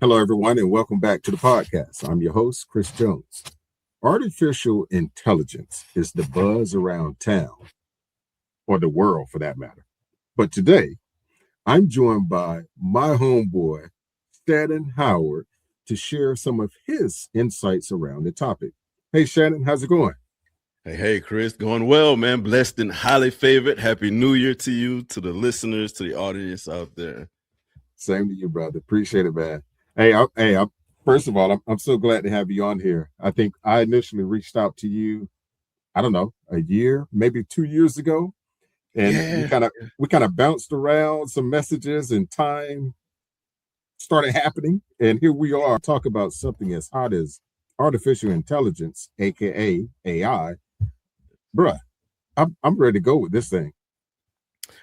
Hello, everyone, and welcome back to the podcast. I'm your host, Chris Jones. Artificial intelligence is the buzz around town, or the world for that matter. But today, I'm joined by my homeboy, Shannon Howard, to share some of his insights around the topic. Hey, Shannon, how's it going? Hey, Chris, going well, man. Blessed and highly favored. Happy New Year to you, to the listeners, to the audience out there. Same to you, brother. Appreciate it, man. First of all, I'm so glad to have you on here. I think I initially reached out to you, I don't know, a year, maybe 2 years ago, and Yeah. we kind of bounced around some messages, and time started happening, and here we are talk about something as hot as artificial intelligence, aka AI. Bruh, I'm ready to go with this thing.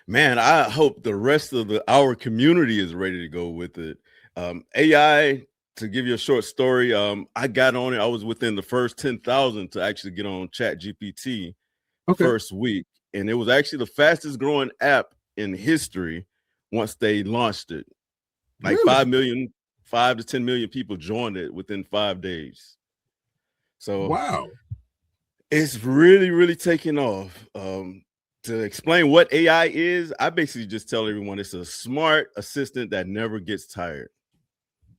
Man, I hope the rest of our community is ready to go with it. AI, to give you a short story, I got on it. I was within the first 10,000 to actually get on ChatGPT first week. And it was actually the fastest growing app in history once they launched it. Like Really? 5 to 10 million people joined it within 5 days. So Wow. It's really, really taking off. To explain what AI is, I basically just tell everyone it's a smart assistant that never gets tired.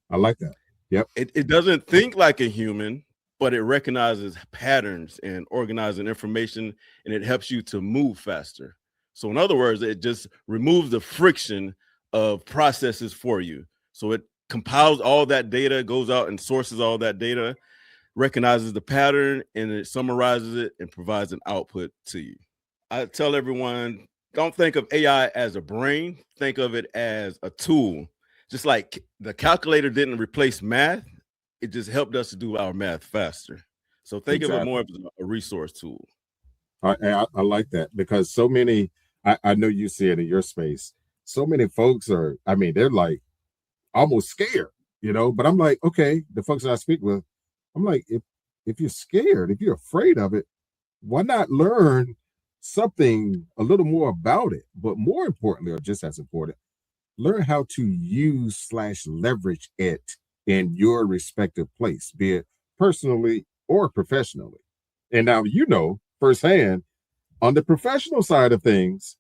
I like that. Yep. It doesn't think like a human, but it recognizes patterns and organizing information, and it helps you to move faster. So in other words, it just removes the friction of processes for you. So it compiles all that data, goes out and sources all that data, recognizes the pattern, and it summarizes it and provides an output to you. I tell everyone, don't think of AI as a brain, think of it as a tool. Just like the calculator didn't replace math, it just helped us to do our math faster. So think of it more as a resource tool. I like that, because so many, I know you see it in your space. So many folks are, they're like almost scared, but I'm like, okay, the folks that I speak with, I'm like, if you're scared, if you're afraid of it, why not learn something a little more about it? But more importantly, or just as important, learn how to use/leverage it in your respective place, be it personally or professionally. And now, firsthand, on the professional side of things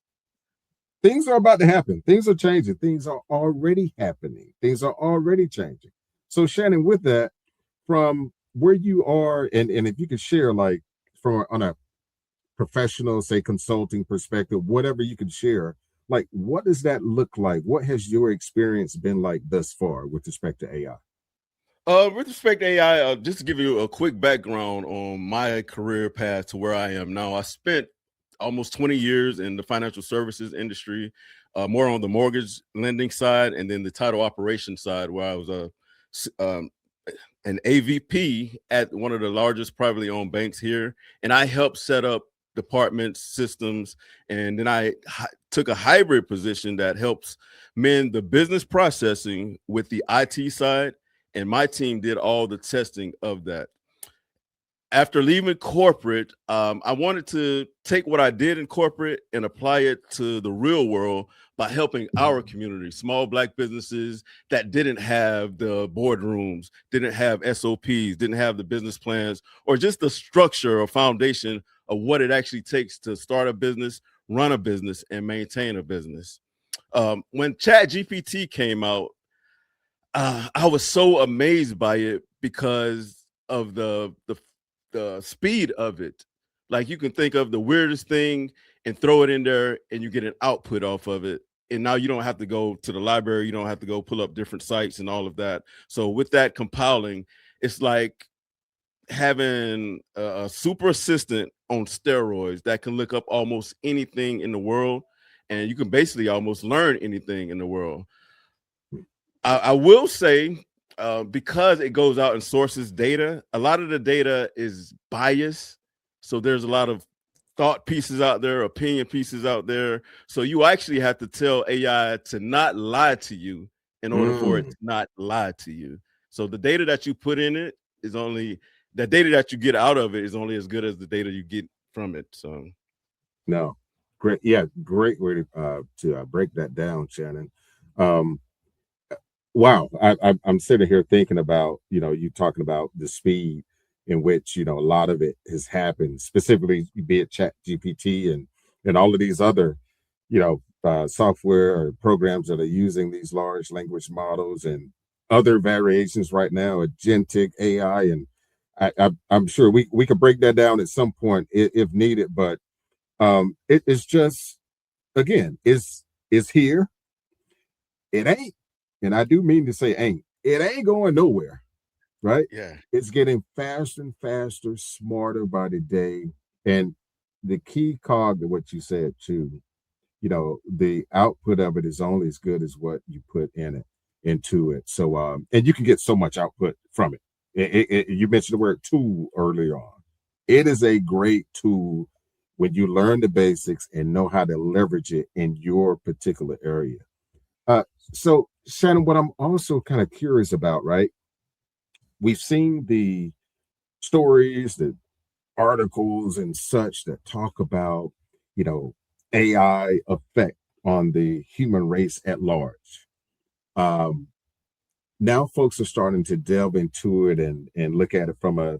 are about to happen. Things are changing. Things are already happening. Things are already changing. So, Shannon, with that, from where you are, and if you could share, like, from on a professional, say, consulting perspective, whatever you could share, like, what does that look like? What has your experience been like thus far with respect to AI? With respect to AI, just to give you a quick background on my career path to where I am now, I spent almost 20 years in the financial services industry, more on the mortgage lending side, and then the title operation side, where I was an AVP at one of the largest privately owned banks here. And I helped set up departments, systems, and then I took a hybrid position that helps mend the business processing with the IT side. And my team did all the testing of that. After leaving corporate, I wanted to take what I did in corporate and apply it to the real world by helping our community, small Black businesses that didn't have the boardrooms, didn't have SOPs, didn't have the business plans, or just the structure or foundation of what it actually takes to start a business, run a business, and maintain a business. When ChatGPT came out, I was so amazed by it because of the speed of it. Like, you can think of the weirdest thing and throw it in there and you get an output off of it. And now you don't have to go to the library. You don't have to go pull up different sites and all of that. So with that compiling, it's like having a super assistant on steroids that can look up almost anything in the world. And you can basically almost learn anything in the world. I will say, because it goes out and sources data, a lot of the data is biased. So there's a lot of thought pieces out there, opinion pieces out there. So you actually have to tell AI to not lie to you in order for it to not lie to you. So the data that you put in it is only, the data that you get out of it is only as good as the data you get from it. So No, great way to break that down, Shannon. Wow, I'm sitting here thinking about, you talking about the speed in which, a lot of it has happened, specifically be it Chat GPT and all of these other, software or programs that are using these large language models and other variations right now, agentic AI, and I'm sure we could break that down at some point if needed, but it's just again, is here. It ain't, and I do mean to say ain't. It ain't going nowhere, right? Yeah. It's getting faster and faster, smarter by the day. And the key cog to what you said too, the output of it is only as good as what you put into it. So and you can get so much output from it. You mentioned the word tool earlier on. It is a great tool when you learn the basics and know how to leverage it in your particular area. Uh, so, Shannon, what I'm also kind of curious about, right? We've seen the stories, the articles, and such that talk about, you know, AI effect on the human race at large. Um, Now, folks are starting to delve into it and look at it from a,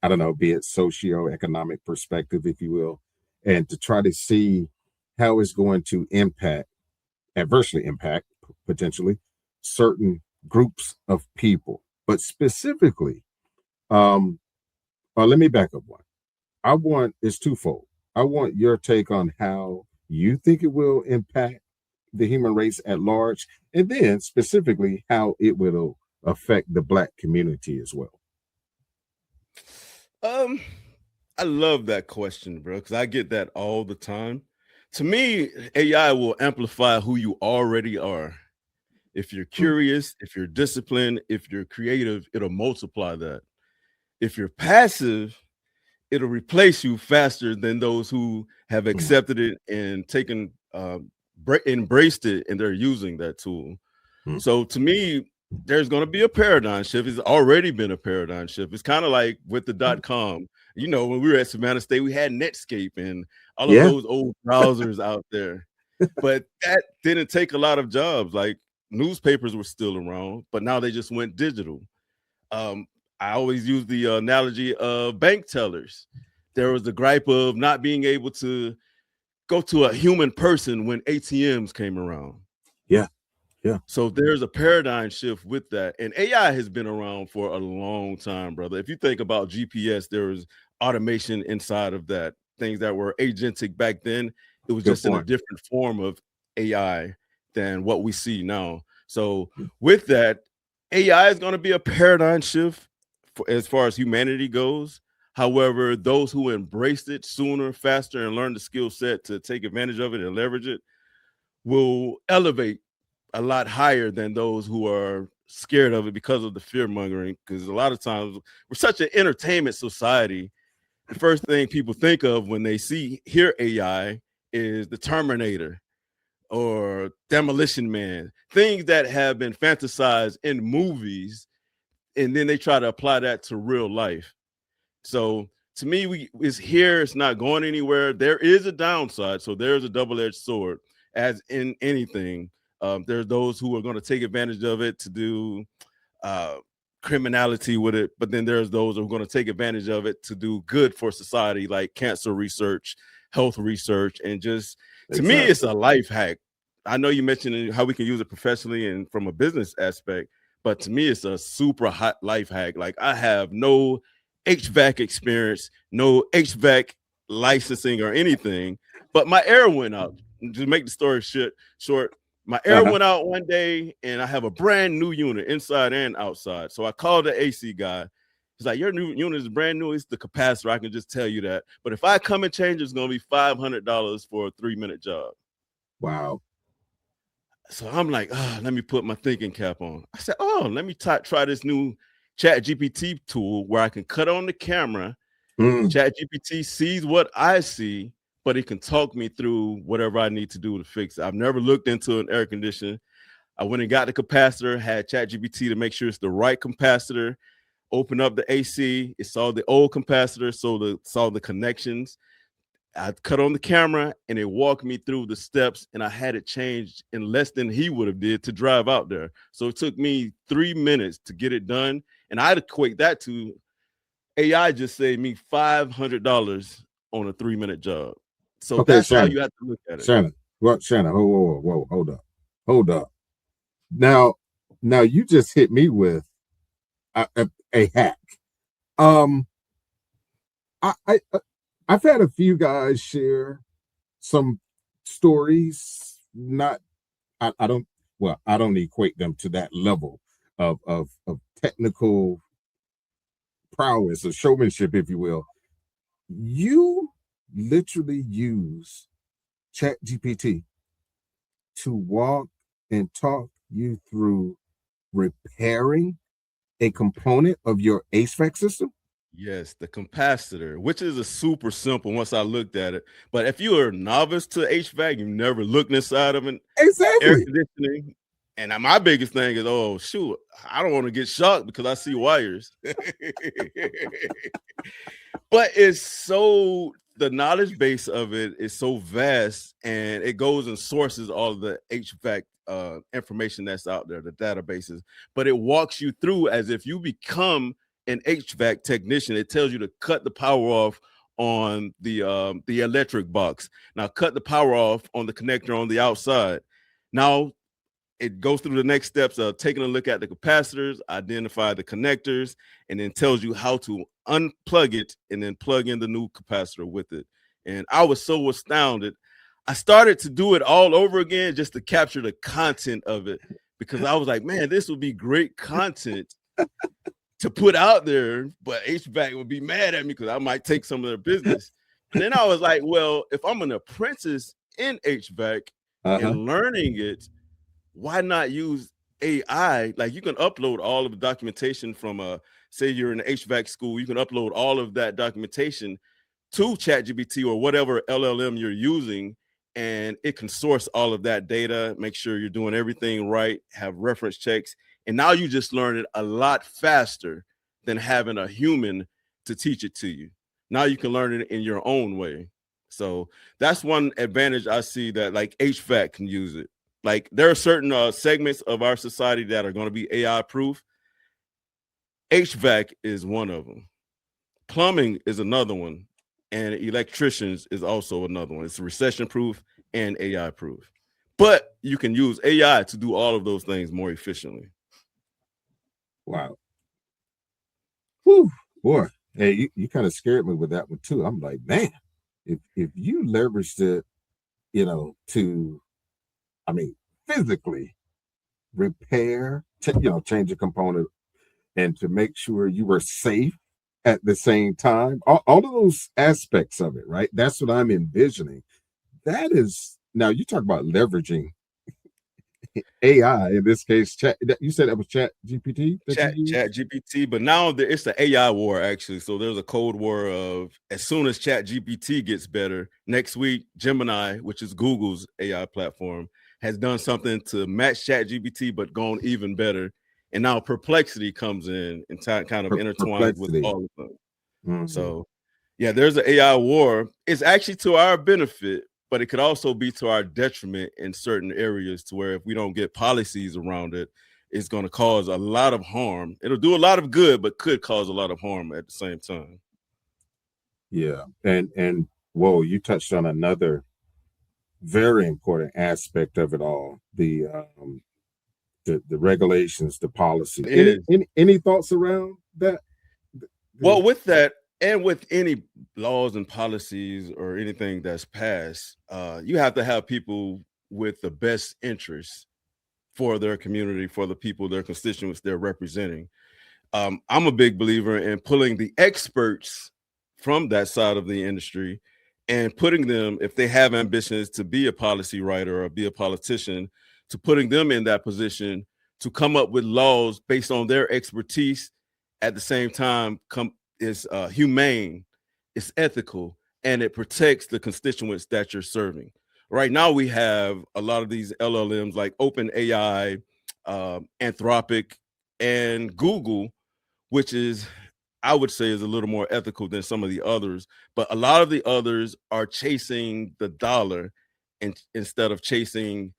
I don't know, be it socio-economic perspective, if you will, and to try to see how it's going to adversely impact potentially certain groups of people. But specifically, um, let me back up one. I want it's twofold. I want your take on how you think it will impact the human race at large, and then specifically how it will affect the Black community as well. Um, I love that question, bro, because I get that all the time. To me, AI will amplify who you already are. If you're Mm, curious, if you're disciplined, if you're creative, it'll multiply that. If you're passive, it'll replace you faster than those who have mm, accepted it and taken embraced it and they're using that tool. mm. So to me, there's going to be a paradigm shift. It's already been a paradigm shift. It's kind of like with the Mm. .com. When we were at Savannah State, we had Netscape and all of Yeah, those old browsers out there. But that didn't take a lot of jobs. Like newspapers were still around, but now they just went digital. Um, I always use the analogy of bank tellers. There was the gripe of not being able to go to a human person when ATMs came around. yeah, yeah. So there's a paradigm shift with that. And AI has been around for a long time, brother. If you think about GPS, there was automation inside of that, things that were agentic back then. It was Good just in a point. different form of AI than what we see now. So Mm. with that, AI is going to be a paradigm shift as far as humanity goes. However, those who embraced it sooner, faster, and learned the skill set to take advantage of it and leverage it will elevate a lot higher than those who are scared of it because of the fear mongering. Because a lot of times we're such an entertainment society. The first thing people think of when they hear AI is the Terminator or Demolition Man, things that have been fantasized in movies, and then they try to apply that to real life. So to me, it's here, it's not going anywhere. There is a downside. So there's a double-edged sword, as in anything. There's those who are going to take advantage of it to do uh, criminality with it, but then there's those who are going to take advantage of it to do good for society, like cancer research, health research, and just to me, it's Exactly. a life hack. I know you mentioned how we can use it professionally and from a business aspect, but to me, it's a super hot life hack. Like I have no HVAC experience, no HVAC licensing or anything, but my air went out. To make the story short, my air Uh-huh. went out one day and I have a brand new unit inside and outside. So I called the AC guy. He's like, your new unit is brand new. It's the capacitor. I can just tell you that. But if I come and change, it's going to be $500 for a 3-minute job. Wow. So I'm like, let me put my thinking cap on. I said, let me try this new ChatGPT tool where I can cut on the camera. Mm. ChatGPT sees what I see, but it can talk me through whatever I need to do to fix it. I've never looked into an air conditioner. I went and got the capacitor, had ChatGPT to make sure it's the right capacitor, open up the AC. It saw the old capacitor, saw the connections. I cut on the camera and it walked me through the steps, and I had it changed in less than he would have did to drive out there. So it took me 3 minutes to get it done. And I'd equate that to AI just saved me $500 on a 3-minute job. So Okay, that's how Shannon. you have to look at it. Shannon. What, Shannon? Whoa, hold up. Now you just hit me with a hack. Um, I I've had a few guys share some stories. Not, I don't. Well, I don't equate them to that level of technical prowess or showmanship, if you will. You literally use ChatGPT to walk and talk you through repairing a component of your HVAC system. Yes, the capacitor, which is a super simple once I looked at it. But if you're a novice to HVAC, you've never looked inside of an air Exactly. conditioning. And my biggest thing is, oh, shoot, I don't want to get shocked because I see wires. But it's so, the knowledge base of it is so vast, and it goes and sources all of the HVAC information that's out there, the databases. But it walks you through as if you become an HVAC technician. It tells you to cut the power off on the electric box. Now cut the power off on the connector on the outside. Now it goes through the next steps of taking a look at the capacitors, identify the connectors, and then tells you how to unplug it and then plug in the new capacitor with it. And I was so astounded. I started to do it all over again just to capture the content of it, because I was like, man, this would be great content to put out there, but HVAC would be mad at me because I might take some of their business. And then I was like, well, if I'm an apprentice in HVAC and learning it, why not use AI? Like, you can upload all of the documentation from say you're in an HVAC school, you can upload all of that documentation to ChatGPT or whatever LLM you're using, and it can source all of that data, make sure you're doing everything right, have reference checks, and now you just learn it a lot faster than having a human to teach it to you. Now you can learn it in your own way. So that's one advantage I see, that like HVAC can use it. Like, there are certain segments of our society that are going to be AI proof. HVAC is one of them. Plumbing is another one. And electricians is also another one. It's recession proof and AI proof. But you can use AI to do all of those things more efficiently. Wow. Whew, boy. Hey, you kind of scared me with that one too. I'm like, man, if you leveraged it, to, I mean, physically repair, change a component, and to make sure you were safe at the same time, all of those aspects of it, right? That's what I'm envisioning. That is, now you talk about leveraging AI, in this case, you said that was Chat GPT Chat GPT, but now it's the AI war, actually. So there's a cold war of, as soon as Chat GPT gets better, next week, Gemini, which is Google's AI platform, has done something to match Chat GPT, but gone even better. And now Perplexity comes in and kind of intertwines with all of them. Mm-hmm. So yeah, there's an AI war. It's actually to our benefit, but it could also be to our detriment in certain areas, to where if we don't get policies around it, it's going to cause a lot of harm. It'll do a lot of good, but could cause a lot of harm at the same time. Yeah. And whoa, you touched on another very important aspect of it all. The regulations, the policy. Any thoughts around that? Well, with that, and with any laws and policies or anything that's passed, you have to have people with the best interests for their community, for the people, their constituents they're representing. I'm a big believer in pulling the experts from that side of the industry and putting them, if they have ambitions to be a policy writer or be a politician, to putting them in that position to come up with laws based on their expertise. At the same time, is humane, it's ethical, and it protects the constituents that you're serving. Right now, we have a lot of these LLMs like OpenAI, Anthropic, and Google, which is I would say is a little more ethical than some of the others, but a lot of the others are chasing the dollar instead of chasing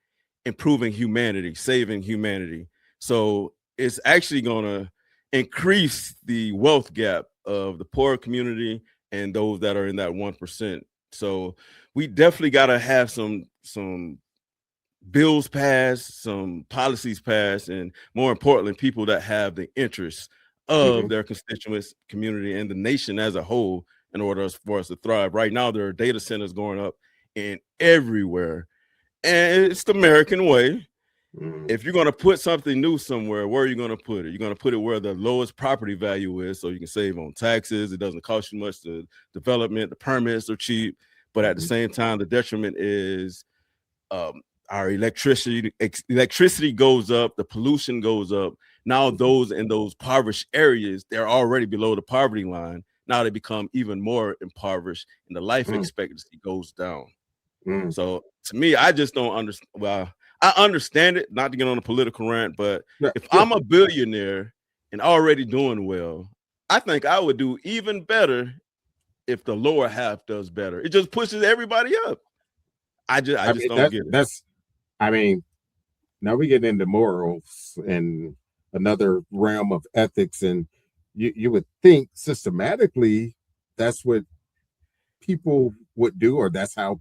improving humanity, saving humanity. So it's actually going to increase the wealth gap of the poor community and those that are in that 1%. So we definitely got to have some bills passed, some policies passed, and more importantly, people that have the interests of their constituents, community, and the nation as a whole in order for us to thrive. Right now, there are data centers going up in everywhere, and it's the American way. If you're going to put something new somewhere, where are you going to put it? You're going to put it where the lowest property value is, so you can save on taxes. It doesn't cost you much. The development, the permits are cheap, but at the same time, the detriment is our electricity goes up, the pollution goes up. Now those in those impoverished areas, they're already below the poverty line. Now they become even more impoverished, and the life expectancy goes down. So to me, I just don't understand. Well, I understand it, not to get on a political rant, but if I'm a billionaire and already doing well, I think I would do even better if the lower half does better. It just pushes everybody up. I just don't get it. I mean, now we get into morals and another realm of ethics, and you would think systematically that's what people would do, or that's how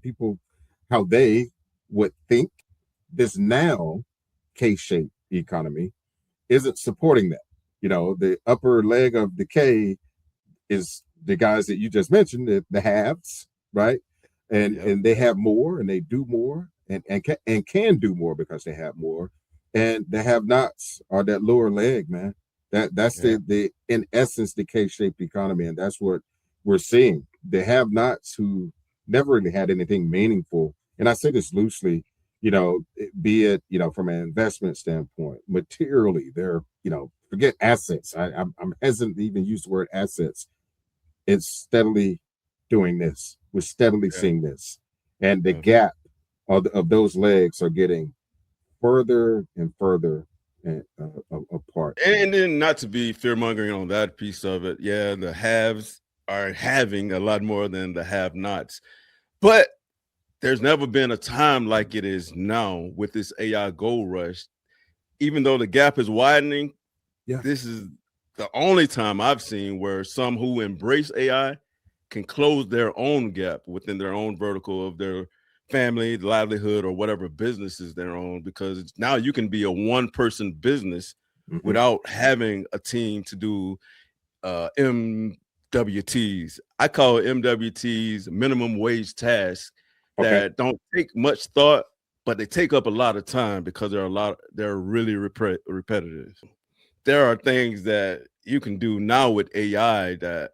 they would think. This now K-shaped economy isn't supporting that. The upper leg of the K is the guys that you just mentioned, the haves, right? And they have more, and they do more, and can do more because they have more. And the have-nots are that lower leg, man. That's the in essence the K-shaped economy, and that's what we're seeing. The have-nots who never really had anything meaningful, and I say this loosely, be it from an investment standpoint, materially, they're forget assets. I'm hesitant to even use the word assets. It's steadily doing this. We're steadily seeing this, and the gap of those legs are getting further and further apart. And then, not to be fear mongering on that piece of it, the haves are having a lot more than the have-nots, but there's never been a time like it is now with this AI gold rush. Even though the gap is widening, this is the only time I've seen where some who embrace AI can close their own gap within their own vertical of their family, livelihood, or whatever businesses they're on, because now you can be a one-person business without having a team to do MWTs. I call it MWTs, minimum wage tasks, that don't take much thought, but they take up a lot of time because they're really repetitive. There are things that you can do now with AI that,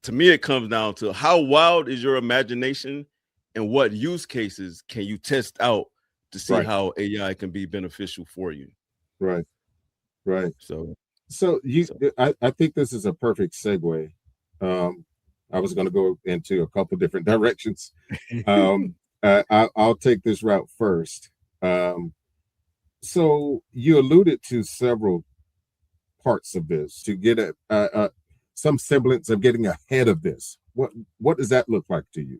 to me, it comes down to how wild is your imagination and what use cases can you test out to see how AI can be beneficial for you. Right. So I think this is a perfect segue. I was going to go into a couple different directions. I'll take this route first. So you alluded to several parts of this to get some semblance of getting ahead of this. What does that look like to you?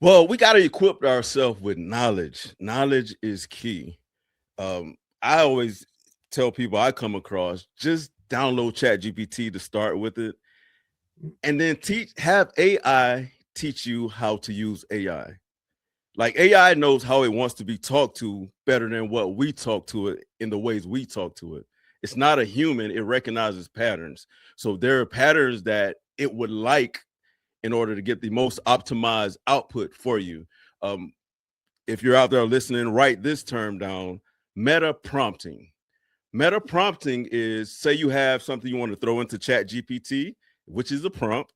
Well, we got to equip ourselves with knowledge. Knowledge is key. I always tell people I come across, just download ChatGPT to start with it, and then have AI teach you how to use AI. Like, AI knows how it wants to be talked to better than what we talk to it in the ways we talk to it. It's not a human. It recognizes patterns. So there are patterns that it would like in order to get the most optimized output for you. If you're out there listening, write this term down: meta prompting. Meta prompting is, say you have something you want to throw into ChatGPT, which is a prompt.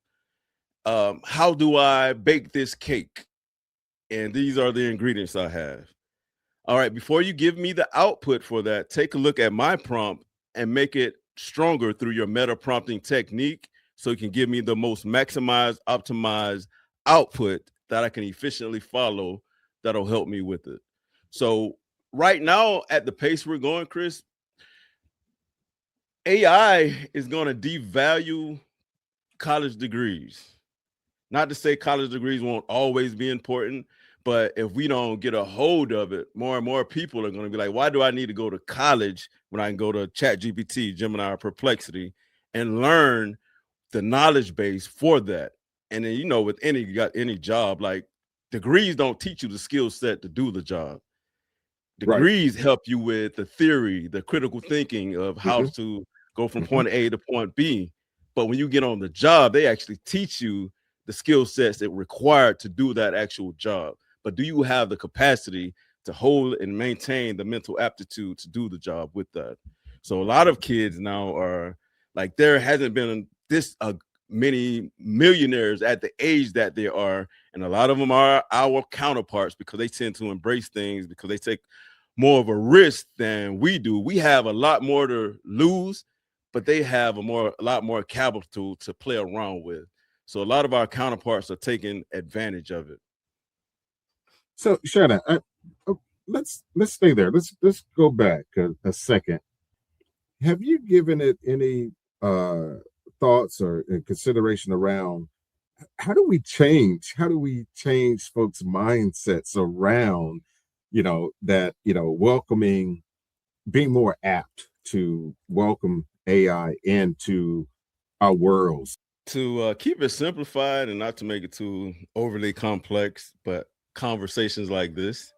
How do I bake this cake? And these are the ingredients I have. All right, before you give me the output for that, take a look at my prompt and make it stronger through your meta prompting technique, so you can give me the most maximized, optimized output that I can efficiently follow that'll help me with it. So right now, at the pace we're going, Chris, AI is going to devalue college degrees. Not to say college degrees won't always be important, but if we don't get a hold of it, more and more people are going to be like, why do I need to go to college when I can go to ChatGPT, Gemini, or Perplexity and learn the knowledge base for that? And then, with any job, like degrees don't teach you the skill set to do the job. Right. Degrees help you with the theory, the critical thinking of how Mhm. to go from Mhm. point A to point B. But when you get on the job, they actually teach you the skill sets that required to do that actual job. But do you have the capacity to hold and maintain the mental aptitude to do the job with that? So a lot of kids now are like, there hasn't been this many millionaires at the age that they are, and a lot of them are our counterparts because they tend to embrace things because they take more of a risk than we do. We have a lot more to lose, but they have a lot more capital to play around with. So a lot of our counterparts are taking advantage of it. So Shannon, let's stay there. Let's go back a second. Have you given it any uh, thoughts or consideration around how do we change? How do we change folks' mindsets around, that welcoming, being more apt to welcome AI into our worlds? To keep it simplified and not to make it too overly complex, but conversations like this,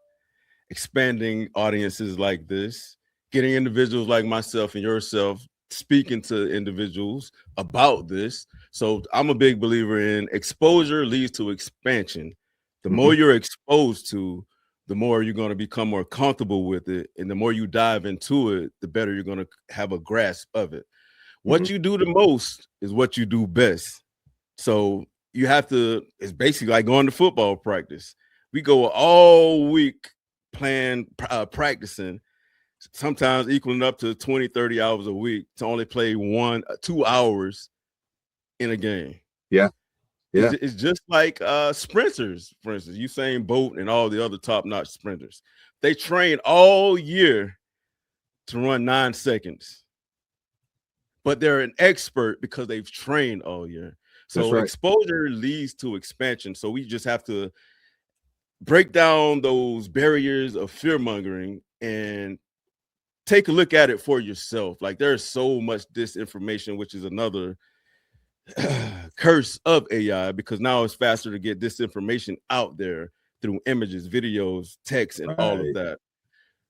expanding audiences like this, getting individuals like myself and yourself speaking to individuals about this. So I'm a big believer in exposure leads to expansion. The more Hmm. you're exposed to, the more you're going to become more comfortable with it. And the more you dive into it, the better you're going to have a grasp of it. Hmm. What you do the most is what you do best. So you have to, it's basically like going to football practice. We go all week practicing, sometimes equaling up to 20, 30 hours a week to only play 2 hours in a game. Yeah, yeah, It's just like sprinters, for instance, Usain Bolt and all the other top-notch sprinters. They train all year to run 9 seconds, but they're an expert because they've trained all year. that's So right. exposure leads to expansion. So we just have to break down those barriers of fear mongering and take a look at it for yourself. Like, there's so much disinformation, which is another curse of AI, because now it's faster to get disinformation out there through images, videos, text, and all of Right. that. Mm,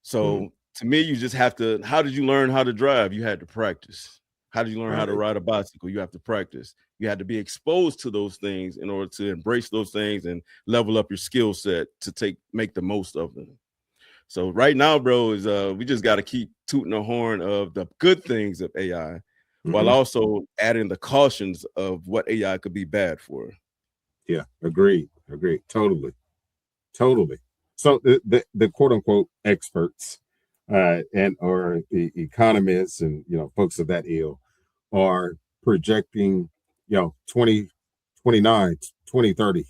So to me, you just have to, how did you learn how to drive? You had to practice. How did you learn how to right. ride a bicycle? You have to practice. You had to be exposed to those things in order to embrace those things and level up your skill set to make the most of them. So right now, bro, is we just got to keep tooting the horn of the good things of AI while Hmm. also adding the cautions of what AI could be bad for. Yeah, agreed. Agreed. Totally. Totally. So the quote unquote experts and or the economists and folks of that ilk are projecting 2029, 2030,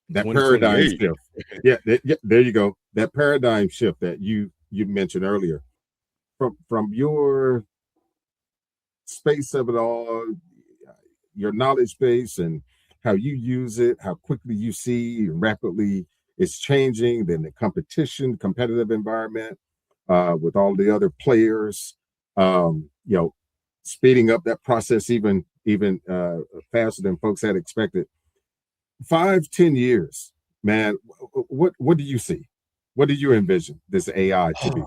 that paradigm 2028. shift. Yeah, yeah, there you go. That paradigm shift that you mentioned earlier. From your space of it all, your knowledge base and how you use it, how quickly you see and rapidly it's changing, then the competitive environment with all the other players, speeding up that process even faster than folks had expected. 5, 10 years, man. What do you see? What do you envision this AI to be?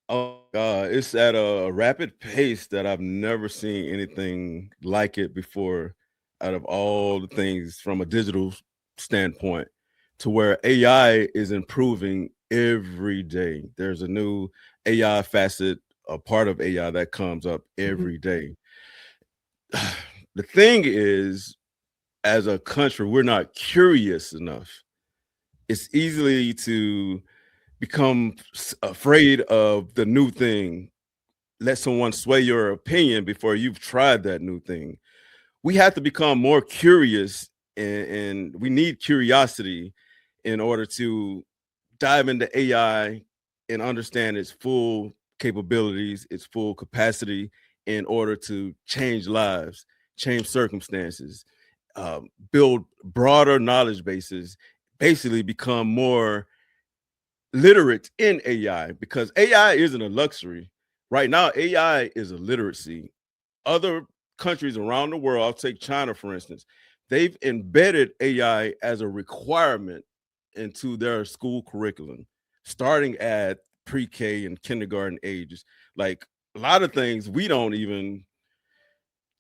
Oh God, it's at a rapid pace that I've never seen anything like it before, out of all the things from a digital standpoint, to where AI is improving every day. There's a new AI facet, a part of AI that comes up Mhm. every day. The thing is, as a country, we're not curious enough. It's easily to become afraid of the new thing, let someone sway your opinion before you've tried that new thing. We have to become more curious, and we need curiosity in order to dive into AI and understand its full capabilities, its full capacity in order to change lives. change circumstances, build broader knowledge bases, basically become more literate in AI, because AI isn't a luxury. Right now, AI is a literacy. Other countries around the world, I'll take China, for instance, they've embedded AI as a requirement into their school curriculum, starting at pre-K and kindergarten ages. Like a lot of things we don't even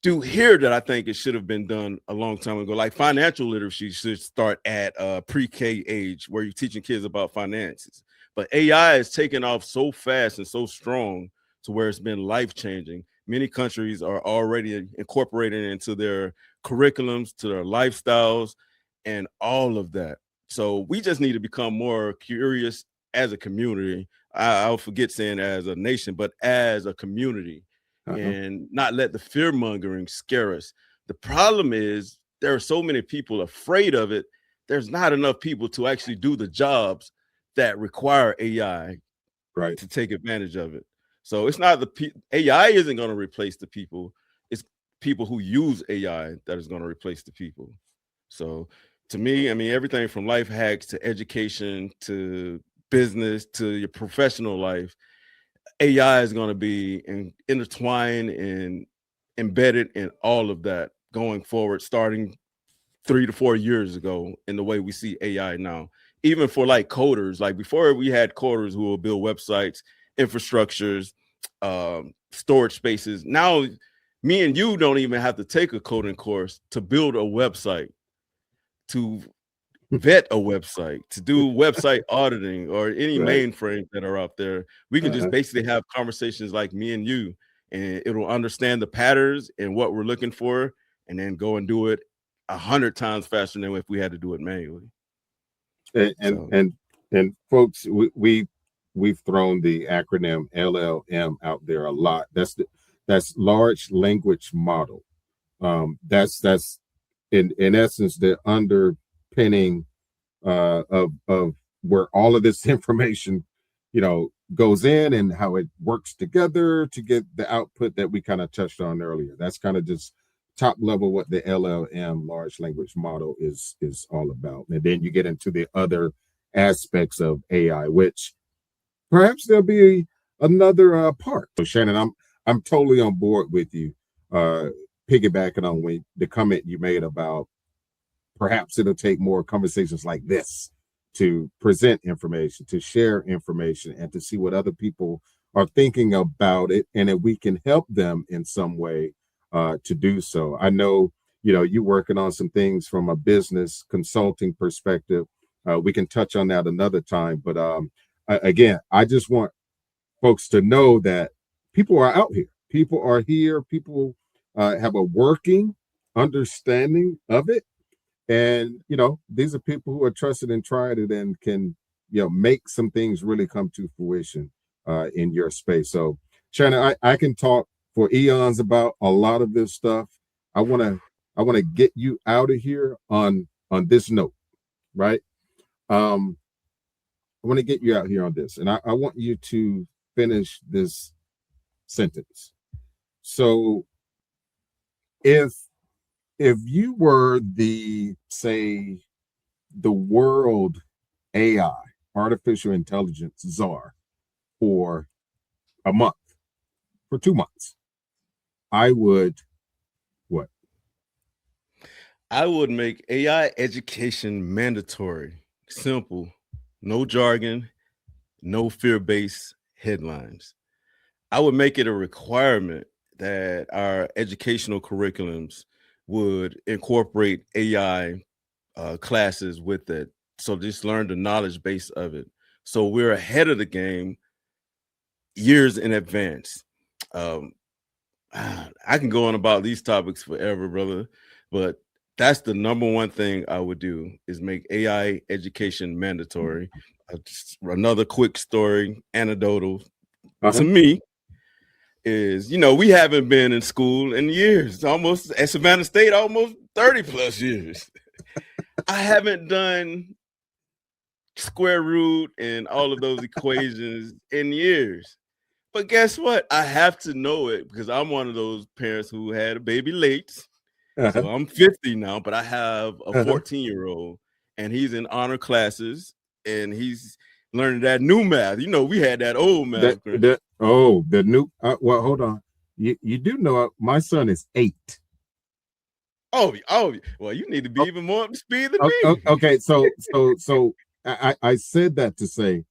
do here that I think it should have been done a long time ago. Like financial literacy should start at pre-K age, where you're teaching kids about finances. But AI is taking off so fast and so strong to where it's been life-changing. Many countries are already incorporating it into their curriculums, to their lifestyles, and all of that. So we just need to become more curious as a community. I'll forget saying as a nation, but as a community, and not let the fear mongering scare us. The problem is there are so many people afraid of it. There's not enough people to actually do the jobs that require AI Right. to take advantage of it. So it's not AI isn't going to replace the people. It's people who use AI that is going to replace the people. So to me, I mean, everything from life hacks to education to business to your professional life, AI is going to be intertwined and embedded in all of that going forward, starting 3 to 4 years ago in the way we see AI now. Even for like coders, like before we had coders who will build websites, infrastructures, storage spaces. Now, me and you don't even have to take a coding course to build a website, to vet a website, to do website auditing, or any Right. mainframes that are out there. We can just basically have conversations like me and you, and it'll understand the patterns and what we're looking for, and then go and do it 100 times faster than if we had to do it manually. And So, and folks, we've thrown the acronym LLM out there a lot. That's large language model. That's in essence the underpinning of where all of this information, goes in, and how it works together to get the output that we kind of touched on earlier. That's kind of just top level what the LLM, large language model, is all about. And then you get into the other aspects of AI, which perhaps there'll be another part. So Shannon, I'm totally on board with you. Piggybacking on the comment you made about perhaps it'll take more conversations like this to present information, to share information, and to see what other people are thinking about it, and if we can help them in some way to do so. I know, you're working on some things from a business consulting perspective. We can touch on that another time, but again, I just want folks to know that people are out here. People are here. People have a working understanding of it. And, these are people who are trusted and tried it, and can, make some things really come to fruition in your space. So, Shannon, I can talk for eons about a lot of this stuff. I want to get you out of here on this note, right? I want to get you out here on this, and I want you to finish this sentence. So, if you were the world AI, artificial intelligence czar, for a month, for 2 months, I would what? I would make AI education mandatory, simple, no jargon, no fear-based headlines. I would make it a requirement that our educational curriculums would incorporate AI classes with it. So just learn the knowledge base of it. So we're ahead of the game years in advance. Um, I can go on about these topics forever, brother, but that's the number one thing I would do, is make AI education mandatory. Just another quick story, anecdotal to Uh-huh. me, is we haven't been in school in years, almost at Savannah State, almost 30 plus years. I haven't done square root and all of those equations in years. But guess what? I have to know it because I'm one of those parents who had a baby late. So I'm 50 now, but I have a 14-year-old, and he's in honor classes, and he's learning that new math. You know, we had that old math. The new. Well, hold on. You do know my son is 8. Oh, well, you need to be even more up to speed than me. Okay, so I said that to say,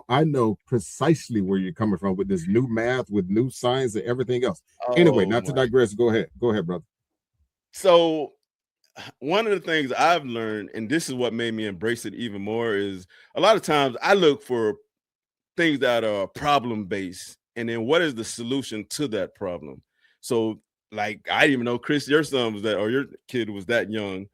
I know precisely where you're coming from with this new math, with new science and everything else. Anyway, not to digress. Go ahead, brother. So one of the things I've learned, and this is what made me embrace it even more, is a lot of times I look for things that are problem based, and then what is the solution to that problem. So, like, I didn't even know, Chris, your son was that, or your kid was that young.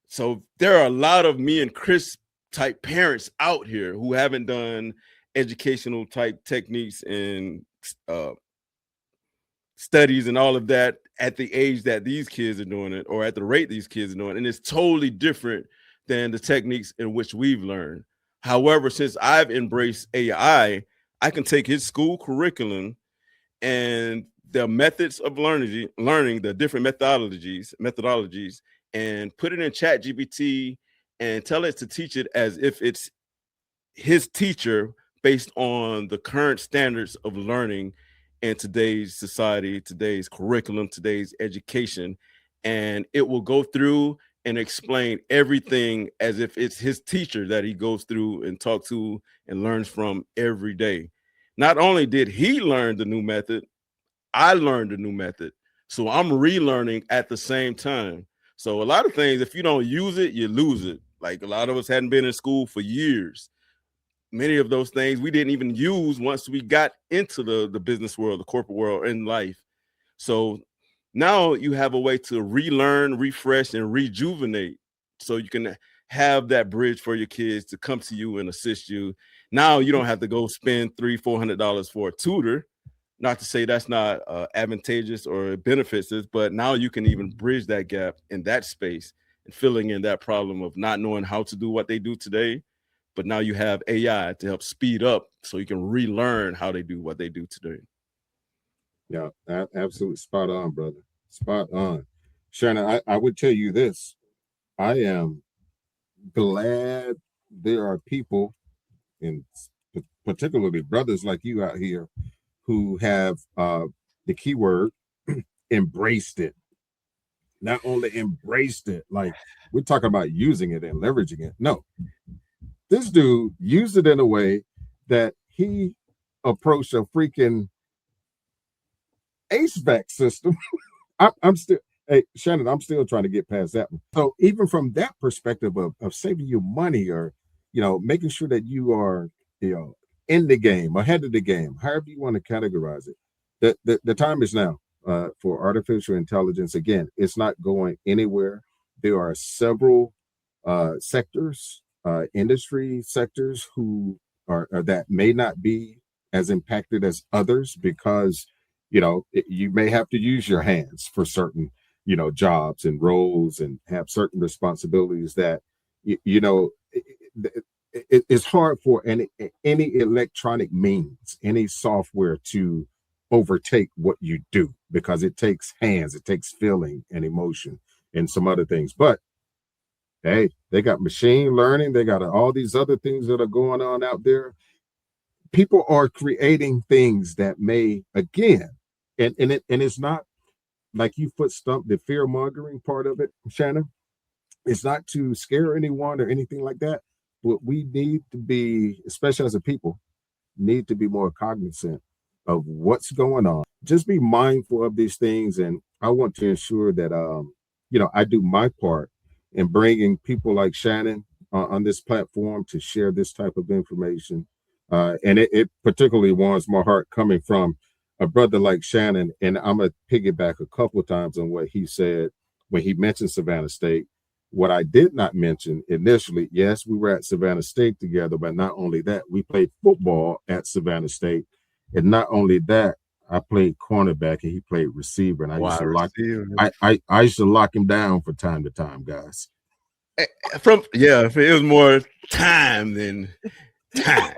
So there are a lot of me and Chris type parents out here who haven't done educational type techniques and studies and all of that at the age that these kids are doing it, or at the rate these kids are doing it. And it's totally different than the techniques in which we've learned. However, since I've embraced AI, I can take his school curriculum and the methods of learning, the different methodologies, and put it in ChatGPT and tell it to teach it as if it's his teacher based on the current standards of learning in today's society, today's curriculum, today's education. And it will go through and explain everything as if it's his teacher that he goes through and talks to and learns from every day. Not only did he learn the new method, I learned a new method. So I'm relearning at the same time. So a lot of things, if you don't use it, you lose it. Like, a lot of us hadn't been in school for years. Many of those things we didn't even use once we got into the business world, the corporate world, and life. So now you have a way to relearn, refresh, and rejuvenate, so you can have that bridge for your kids to come to you and assist you. Now you don't have to go spend $300-400 for a tutor. Not to say that's not advantageous or benefits it, but now you can even bridge that gap in that space and filling in that problem of not knowing how to do what they do today. But now you have AI to help speed up so you can relearn how they do what they do today. Yeah, absolutely spot on, brother. Spot on. Shannon, I would tell you this. I am glad there are people, and particularly brothers like you out here, who have the keyword embraced it. Not only embraced it, like we're talking about using it and leveraging it. No, this dude used it in a way that he approached a freaking HVAC system. I'm still, hey, Shannon, I'm still trying to get past that one. So even from that perspective of saving you money, or, making sure that you are, in the game, ahead of the game, however you want to categorize it. The time is now for artificial intelligence. Again, it's not going anywhere. There are several sectors, industry sectors who are that may not be as impacted as others, because you may have to use your hands for certain jobs and roles, and have certain responsibilities that it's hard for any electronic means, any software to overtake what you do, because it takes hands, it takes feeling and emotion and some other things. But hey, they got machine learning, they got all these other things that are going on out there. People are creating things that may, again, and it's not like you foot stump the fear mongering part of it, Shannon. It's not to scare anyone or anything like that. But we need to be, especially as a people, need to be more cognizant of what's going on. Just be mindful of these things. And I want to ensure that, I do my part in bringing people like Shannon on this platform to share this type of information. And it particularly warms my heart coming from a brother like Shannon. And I'm going to piggyback a couple of times on what he said when he mentioned Savannah State. What I did not mention initially, yes, we were at Savannah State together, but not only that, we played football at Savannah State. And not only that, I played cornerback and he played receiver. And I used to lock him down from time to time, guys. It was more time than time.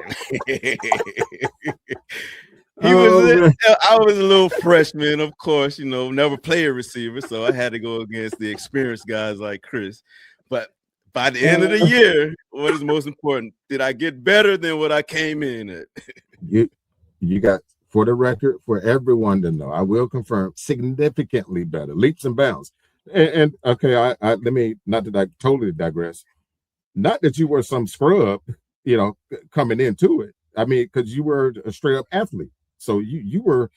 He was, man. I was a little freshman, of course, never play a receiver. So I had to go against the experienced guys like Chris. But by the end of the year, what is most important? Did I get better than what I came in at? You got, for the record, for everyone to know, I will confirm, significantly better, leaps and bounds. And okay, I let me, not that I totally digress. Not that you were some scrub, coming into it. I mean, because you were a straight up athlete. So you were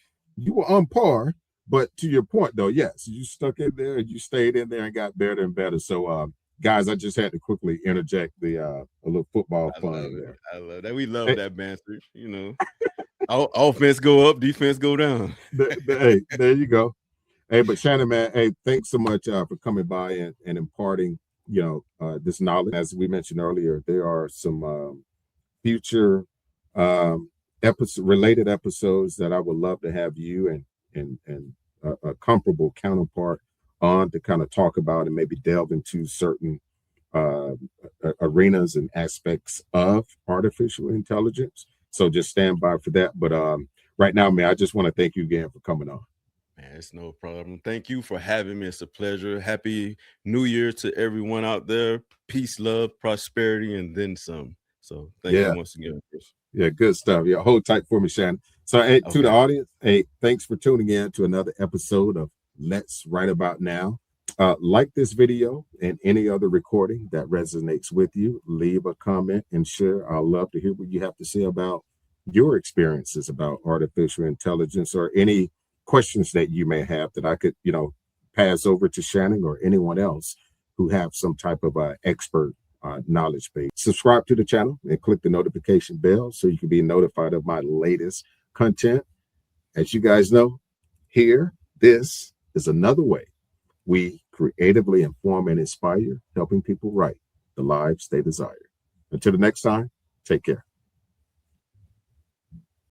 on par, but to your point though, yes, you stuck in there and you stayed in there and got better and better. So guys, I just had to quickly interject the a little football fun there. I love that. We love that banter, offense go up, defense go down. Hey, there you go. Hey, but Shannon, man, hey, thanks so much for coming by and imparting, this knowledge. As we mentioned earlier, there are some future related episodes that I would love to have you and a comparable counterpart on to kind of talk about and maybe delve into certain arenas and aspects of artificial intelligence. So just stand by for that. But right now, man, I just want to thank you again for coming on. Man, it's no problem. Thank you for having me. It's a pleasure. Happy New Year to everyone out there. Peace, love, prosperity, and then some. So thank you once again, Chris. Yeah, good stuff. Yeah, hold tight for me, Shannon. So hey, to the audience, hey, thanks for tuning in to another episode of Let's Right About Now. Like this video and any other recording that resonates with you. Leave a comment and share. I'd love to hear what you have to say about your experiences about artificial intelligence or any questions that you may have that I could, pass over to Shannon or anyone else who have some type of expert knowledge base. Subscribe to the channel and click the notification bell so you can be notified of my latest content. As you guys know, this is another way we creatively inform and inspire, helping people write the lives they desire. Until the next time, take care.